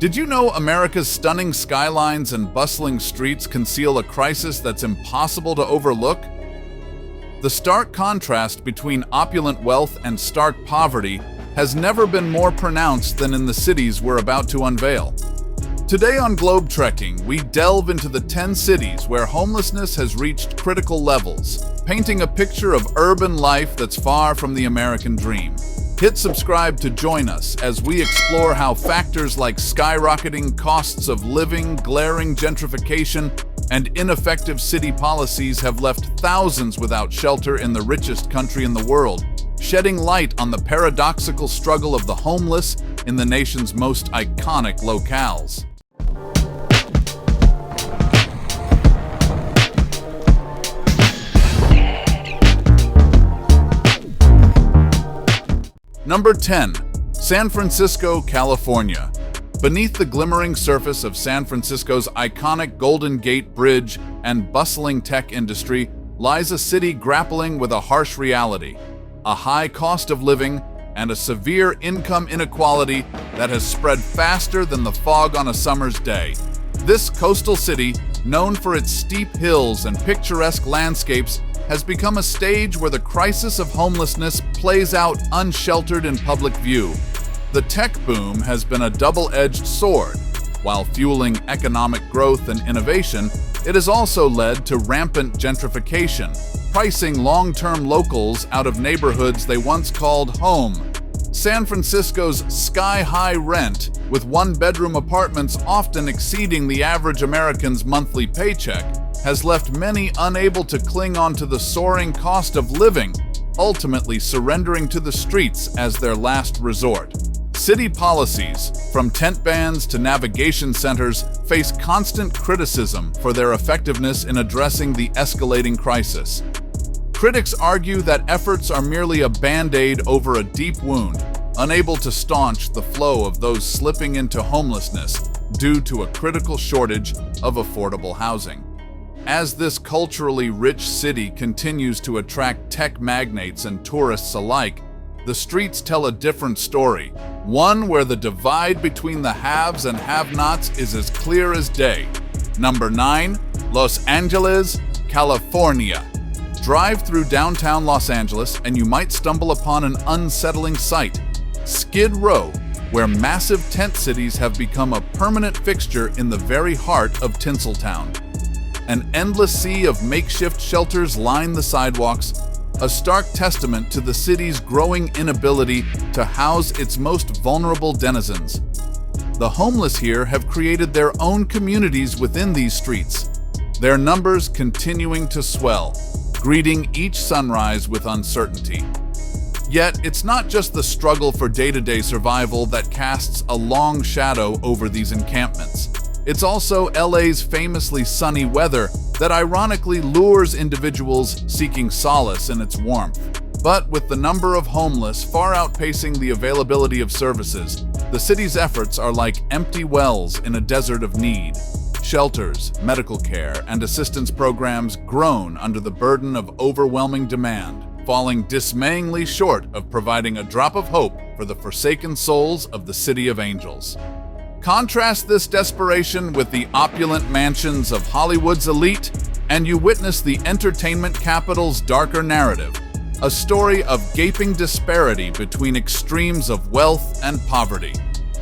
Did you know America's stunning skylines and bustling streets conceal a crisis that's impossible to overlook? The stark contrast between opulent wealth and stark poverty has never been more pronounced than in the cities we're about to unveil. Today on Globe Trekking, we delve into the 10 cities where homelessness has reached critical levels, painting a picture of urban life that's far from the American dream. Hit subscribe to join us as we explore how factors like skyrocketing costs of living, glaring gentrification, and ineffective city policies have left thousands without shelter in the richest country in the world, shedding light on the paradoxical struggle of the homeless in the nation's most iconic locales. Number 10. San Francisco, California. Beneath the glimmering surface of San Francisco's iconic Golden Gate Bridge and bustling tech industry lies a city grappling with a harsh reality, a high cost of living, and a severe income inequality that has spread faster than the fog on a summer's day. This coastal city, known for its steep hills and picturesque landscapes, has become a stage where the crisis of homelessness plays out unsheltered in public view. The tech boom has been a double-edged sword. While fueling economic growth and innovation, it has also led to rampant gentrification, pricing long-term locals out of neighborhoods they once called home. San Francisco's sky-high rent, with one-bedroom apartments often exceeding the average American's monthly paycheck, has left many unable to cling on to the soaring cost of living, ultimately surrendering to the streets as their last resort. City policies, from tent bans to navigation centers, face constant criticism for their effectiveness in addressing the escalating crisis. Critics argue that efforts are merely a band-aid over a deep wound, unable to staunch the flow of those slipping into homelessness due to a critical shortage of affordable housing. As this culturally rich city continues to attract tech magnates and tourists alike, the streets tell a different story, one where the divide between the haves and have-nots is as clear as day. Number 9. Los Angeles, California. Drive through downtown Los Angeles and you might stumble upon an unsettling sight. Skid Row, where massive tent cities have become a permanent fixture in the very heart of Tinseltown. An endless sea of makeshift shelters line the sidewalks, a stark testament to the city's growing inability to house its most vulnerable denizens. The homeless here have created their own communities within these streets, their numbers continuing to swell, greeting each sunrise with uncertainty. Yet, it's not just the struggle for day-to-day survival that casts a long shadow over these encampments. It's also LA's famously sunny weather that ironically lures individuals seeking solace in its warmth. But with the number of homeless far outpacing the availability of services, the city's efforts are like empty wells in a desert of need. Shelters, medical care, and assistance programs groan under the burden of overwhelming demand, falling dismayingly short of providing a drop of hope for the forsaken souls of the City of Angels. Contrast this desperation with the opulent mansions of Hollywood's elite, and you witness the entertainment capital's darker narrative, a story of gaping disparity between extremes of wealth and poverty.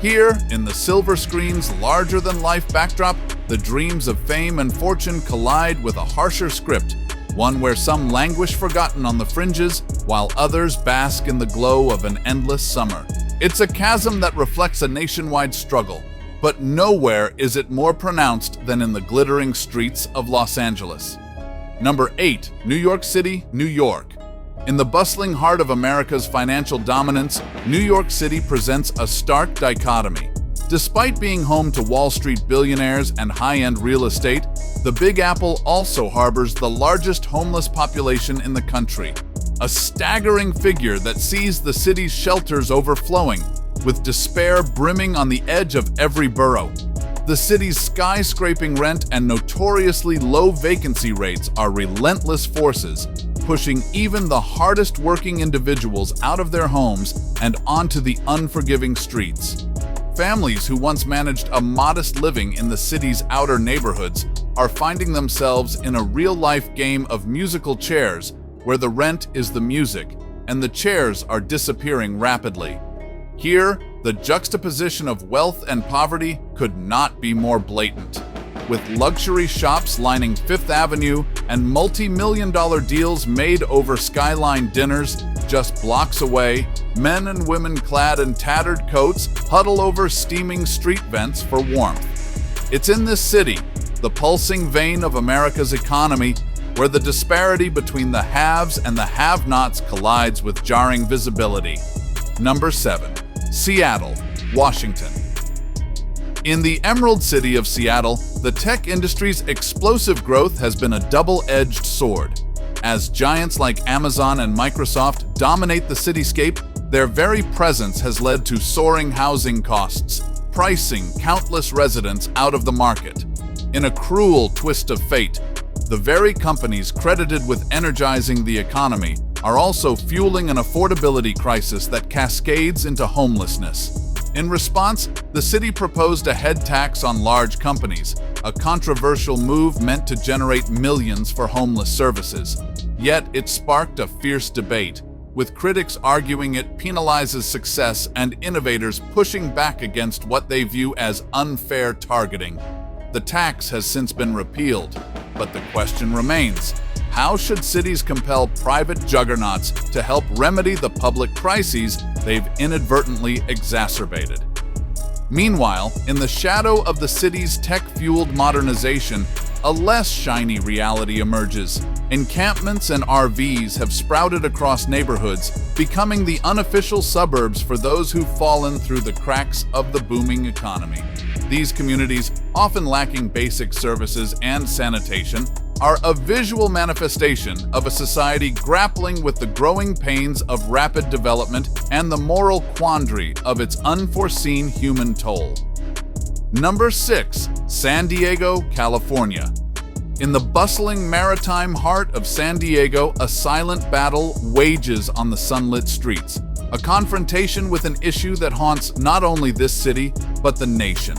Here, in the silver screen's larger-than-life backdrop, the dreams of fame and fortune collide with a harsher script, one where some languish forgotten on the fringes, while others bask in the glow of an endless summer. It's a chasm that reflects a nationwide struggle, but nowhere is it more pronounced than in the glittering streets of Los Angeles. Number 8. New York City, New York. In the bustling heart of America's financial dominance, New York City presents a stark dichotomy. Despite being home to Wall Street billionaires and high-end real estate, the Big Apple also harbors the largest homeless population in the country, a staggering figure that sees the city's shelters overflowing, with despair brimming on the edge of every borough. The city's skyscraping rent and notoriously low vacancy rates are relentless forces, pushing even the hardest working individuals out of their homes and onto the unforgiving streets. Families who once managed a modest living in the city's outer neighborhoods are finding themselves in a real-life game of musical chairs where the rent is the music and the chairs are disappearing rapidly. Here, the juxtaposition of wealth and poverty could not be more blatant. With luxury shops lining Fifth Avenue and multi-million-dollar deals made over skyline dinners just blocks away, men and women clad in tattered coats huddle over steaming street vents for warmth. It's in this city, the pulsing vein of America's economy, where the disparity between the haves and the have-nots collides with jarring visibility. Number 7. Seattle, Washington. In the Emerald City of Seattle, the tech industry's explosive growth has been a double-edged sword. As giants like Amazon and Microsoft dominate the cityscape, their very presence has led to soaring housing costs, pricing countless residents out of the market. In a cruel twist of fate, the very companies credited with energizing the economy are also fueling an affordability crisis that cascades into homelessness. In response, the city proposed a head tax on large companies, a controversial move meant to generate millions for homeless services. Yet it sparked a fierce debate, with critics arguing it penalizes success and innovators pushing back against what they view as unfair targeting. The tax has since been repealed, but the question remains: how should cities compel private juggernauts to help remedy the public crises they've inadvertently exacerbated? Meanwhile, in the shadow of the city's tech-fueled modernization, a less shiny reality emerges. Encampments and RVs have sprouted across neighborhoods, becoming the unofficial suburbs for those who've fallen through the cracks of the booming economy. These communities, often lacking basic services and sanitation, are a visual manifestation of a society grappling with the growing pains of rapid development and the moral quandary of its unforeseen human toll. Number 6. San Diego, California. In the bustling maritime heart of San Diego, a silent battle wages on the sunlit streets, a confrontation with an issue that haunts not only this city, but the nation: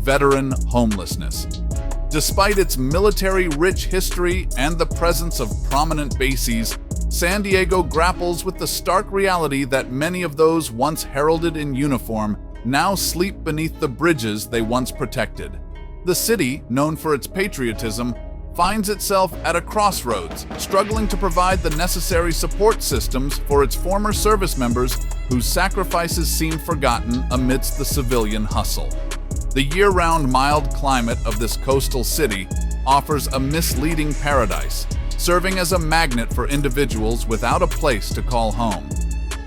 veteran homelessness. Despite its military-rich history and the presence of prominent bases, San Diego grapples with the stark reality that many of those once heralded in uniform now sleep beneath the bridges they once protected. The city, known for its patriotism, finds itself at a crossroads, struggling to provide the necessary support systems for its former service members whose sacrifices seem forgotten amidst the civilian hustle. The year-round mild climate of this coastal city offers a misleading paradise, serving as a magnet for individuals without a place to call home.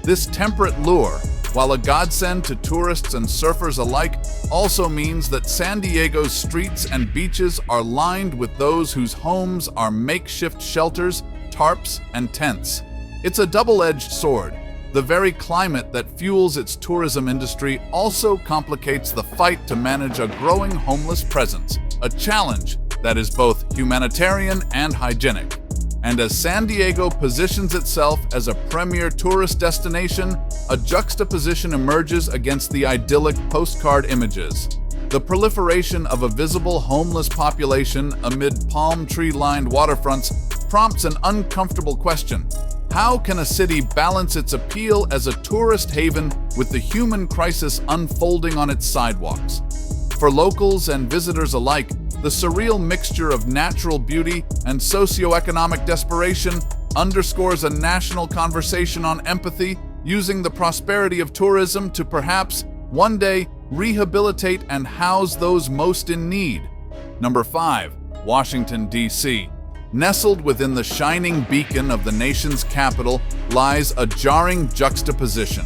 This temperate lure, while a godsend to tourists and surfers alike, also means that San Diego's streets and beaches are lined with those whose homes are makeshift shelters, tarps, and tents. It's a double-edged sword. The very climate that fuels its tourism industry also complicates the fight to manage a growing homeless presence, a challenge that is both humanitarian and hygienic. And as San Diego positions itself as a premier tourist destination, a juxtaposition emerges against the idyllic postcard images. The proliferation of a visible homeless population amid palm tree-lined waterfronts prompts an uncomfortable question. How can a city balance its appeal as a tourist haven with the human crisis unfolding on its sidewalks? For locals and visitors alike, the surreal mixture of natural beauty and socioeconomic desperation underscores a national conversation on empathy, using the prosperity of tourism to perhaps, one day, rehabilitate and house those most in need. Number 5. Washington, D.C. Nestled within the shining beacon of the nation's capital lies a jarring juxtaposition.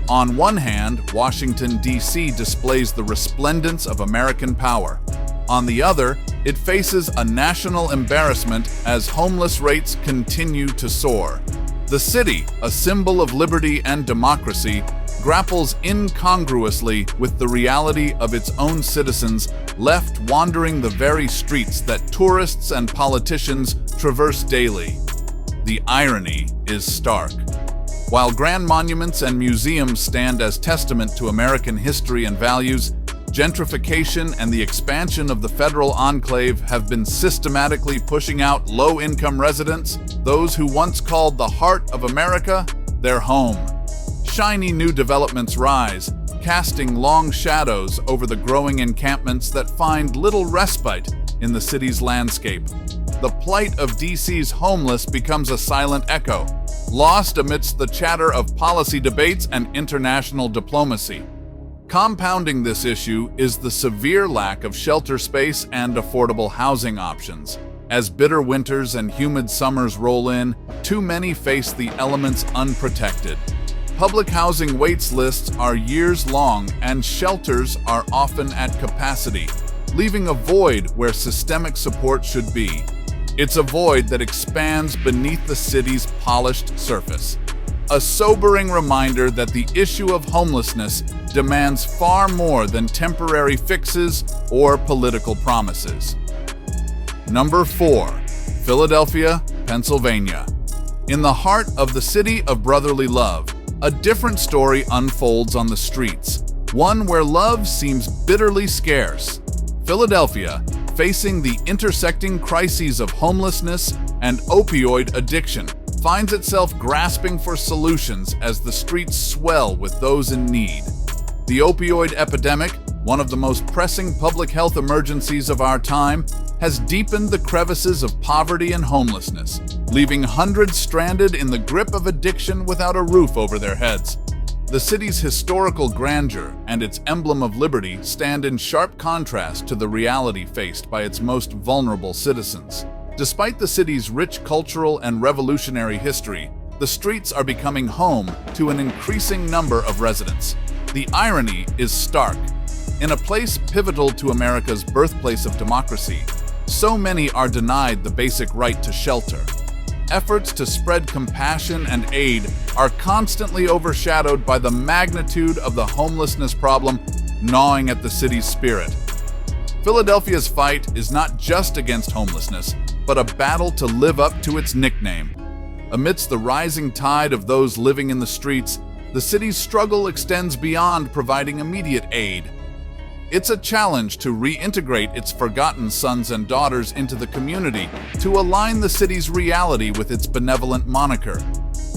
On one hand, Washington, D.C. displays the resplendence of American power. On the other, it faces a national embarrassment as homeless rates continue to soar. The city, a symbol of liberty and democracy, grapples incongruously with the reality of its own citizens left wandering the very streets that tourists and politicians traverse daily. The irony is stark. While grand monuments and museums stand as testament to American history and values, gentrification and the expansion of the federal enclave have been systematically pushing out low-income residents, those who once called the heart of America their home. Shiny new developments rise, casting long shadows over the growing encampments that find little respite in the city's landscape. The plight of DC's homeless becomes a silent echo, lost amidst the chatter of policy debates and international diplomacy. Compounding this issue is the severe lack of shelter space and affordable housing options. As bitter winters and humid summers roll in, too many face the elements unprotected. Public housing waits lists are years long and shelters are often at capacity, leaving a void where systemic support should be. It's a void that expands beneath the city's polished surface. A sobering reminder that the issue of homelessness demands far more than temporary fixes or political promises. Number 4. Philadelphia, Pennsylvania. In the heart of the city of brotherly love, a different story unfolds on the streets, one where love seems bitterly scarce. Philadelphia, facing the intersecting crises of homelessness and opioid addiction, finds itself grasping for solutions as the streets swell with those in need. The opioid epidemic, one of the most pressing public health emergencies of our time, has deepened the crevices of poverty and homelessness, leaving hundreds stranded in the grip of addiction without a roof over their heads. The city's historical grandeur and its emblem of liberty stand in sharp contrast to the reality faced by its most vulnerable citizens. Despite the city's rich cultural and revolutionary history, the streets are becoming home to an increasing number of residents. The irony is stark. In a place pivotal to America's birthplace of democracy, so many are denied the basic right to shelter. Efforts to spread compassion and aid are constantly overshadowed by the magnitude of the homelessness problem gnawing at the city's spirit. Philadelphia's fight is not just against homelessness, but a battle to live up to its nickname. Amidst the rising tide of those living in the streets, the city's struggle extends beyond providing immediate aid. It's a challenge to reintegrate its forgotten sons and daughters into the community to align the city's reality with its benevolent moniker.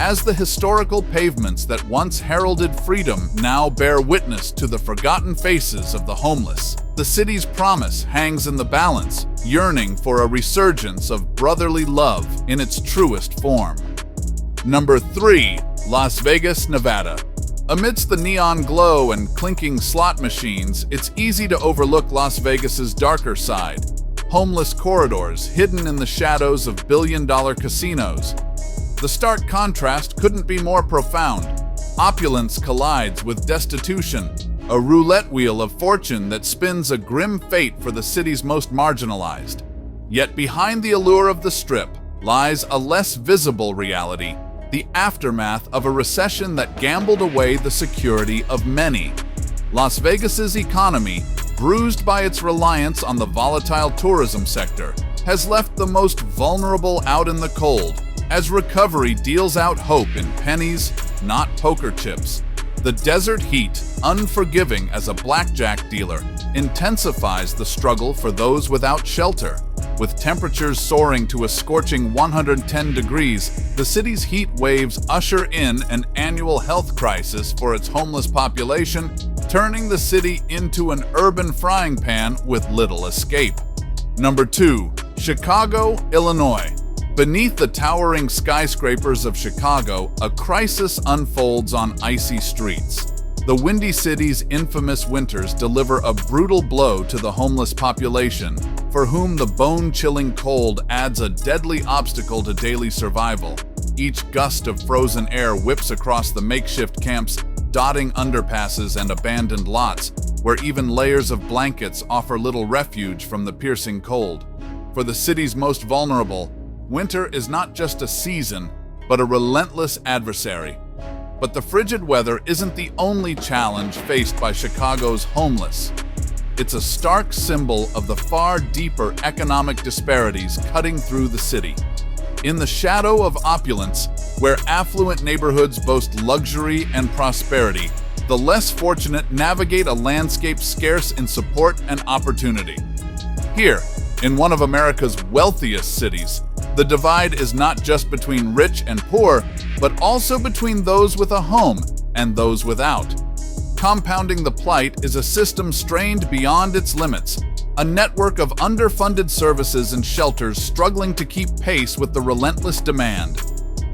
As the historical pavements that once heralded freedom now bear witness to the forgotten faces of the homeless, the city's promise hangs in the balance, yearning for a resurgence of brotherly love in its truest form. Number 3. Las Vegas, Nevada. Amidst the neon glow and clinking slot machines, it's easy to overlook Las Vegas's darker side. Homeless corridors hidden in the shadows of billion-dollar casinos. The stark contrast couldn't be more profound. Opulence collides with destitution, a roulette wheel of fortune that spins a grim fate for the city's most marginalized. Yet behind the allure of the Strip lies a less visible reality, the aftermath of a recession that gambled away the security of many. Las Vegas's economy, bruised by its reliance on the volatile tourism sector, has left the most vulnerable out in the cold, as recovery deals out hope in pennies, not poker chips. The desert heat, unforgiving as a blackjack dealer, intensifies the struggle for those without shelter. With temperatures soaring to a scorching 110 degrees, the city's heat waves usher in an annual health crisis for its homeless population, turning the city into an urban frying pan with little escape. Number 2. Chicago, Illinois. Beneath the towering skyscrapers of Chicago, a crisis unfolds on icy streets. The Windy City's infamous winters deliver a brutal blow to the homeless population, for whom the bone-chilling cold adds a deadly obstacle to daily survival. Each gust of frozen air whips across the makeshift camps, dotting underpasses and abandoned lots, where even layers of blankets offer little refuge from the piercing cold. For the city's most vulnerable, winter is not just a season, but a relentless adversary. But the frigid weather isn't the only challenge faced by Chicago's homeless. It's a stark symbol of the far deeper economic disparities cutting through the city. In the shadow of opulence, Where affluent neighborhoods boast luxury and prosperity, the less fortunate navigate a landscape scarce in support and opportunity. Here, in one of America's wealthiest cities, the divide is not just between rich and poor, but also between those with a home and those without. Compounding the plight is a system strained beyond its limits, a network of underfunded services and shelters struggling to keep pace with the relentless demand.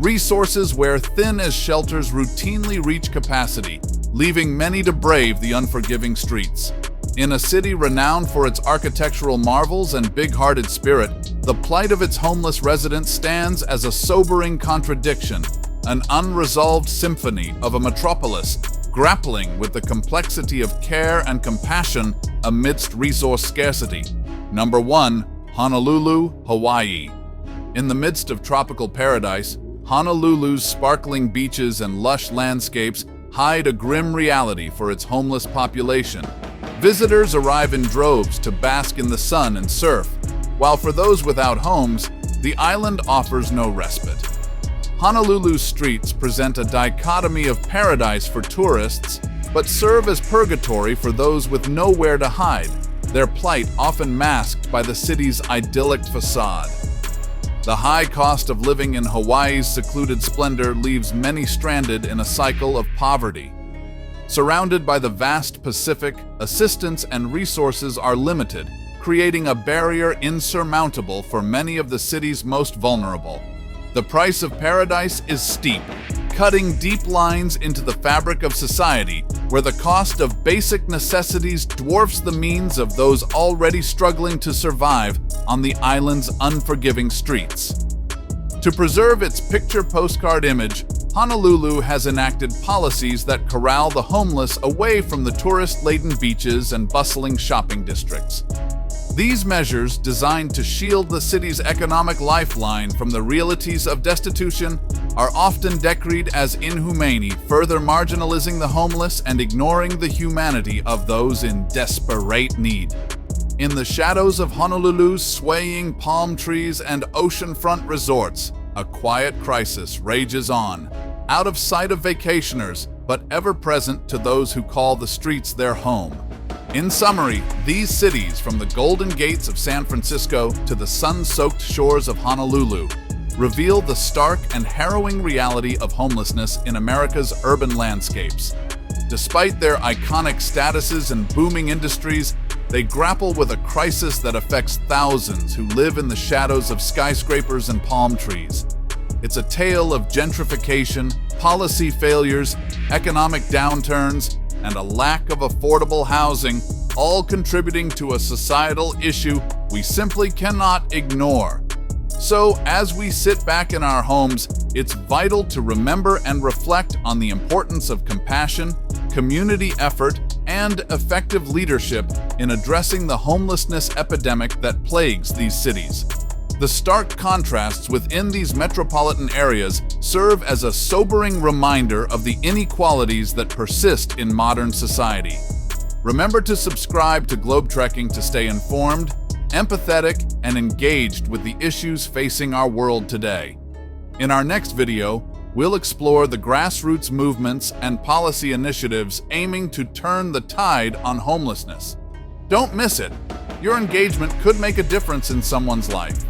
Resources wear thin as shelters routinely reach capacity, leaving many to brave the unforgiving streets. In a city renowned for its architectural marvels and big-hearted spirit, the plight of its homeless residents stands as a sobering contradiction, an unresolved symphony of a metropolis grappling with the complexity of care and compassion amidst resource scarcity. Number 1. Honolulu, Hawaii. In the midst of tropical paradise, Honolulu's sparkling beaches and lush landscapes hide a grim reality for its homeless population. Visitors arrive in droves to bask in the sun and surf, while for those without homes, the island offers no respite. Honolulu's streets present a dichotomy of paradise for tourists, but serve as purgatory for those with nowhere to hide, their plight often masked by the city's idyllic facade. The high cost of living in Hawaii's secluded splendor leaves many stranded in a cycle of poverty. Surrounded by the vast Pacific, assistance and resources are limited, creating a barrier insurmountable for many of the city's most vulnerable. The price of paradise is steep, cutting deep lines into the fabric of society, where the cost of basic necessities dwarfs the means of those already struggling to survive on the island's unforgiving streets. To preserve its picture postcard image, Honolulu has enacted policies that corral the homeless away from the tourist-laden beaches and bustling shopping districts. These measures, designed to shield the city's economic lifeline from the realities of destitution, are often decried as inhumane, further marginalizing the homeless and ignoring the humanity of those in desperate need. In the shadows of Honolulu's swaying palm trees and oceanfront resorts, a quiet crisis rages on, out of sight of vacationers, but ever present to those who call the streets their home. In summary, these cities, from the Golden Gates of San Francisco to the sun-soaked shores of Honolulu, reveal the stark and harrowing reality of homelessness in America's urban landscapes. Despite their iconic statuses and booming industries, they grapple with a crisis that affects thousands who live in the shadows of skyscrapers and palm trees. It's a tale of gentrification, policy failures, economic downturns, and a lack of affordable housing, all contributing to a societal issue we simply cannot ignore. So, as we sit back in our homes, it's vital to remember and reflect on the importance of compassion, community effort, and effective leadership in addressing the homelessness epidemic that plagues these cities. The stark contrasts within these metropolitan areas serve as a sobering reminder of the inequalities that persist in modern society. Remember to subscribe to Globe Trekking to stay informed, empathetic, and engaged with the issues facing our world today. In our next video, we'll explore the grassroots movements and policy initiatives aiming to turn the tide on homelessness. Don't miss it. Your engagement could make a difference in someone's life.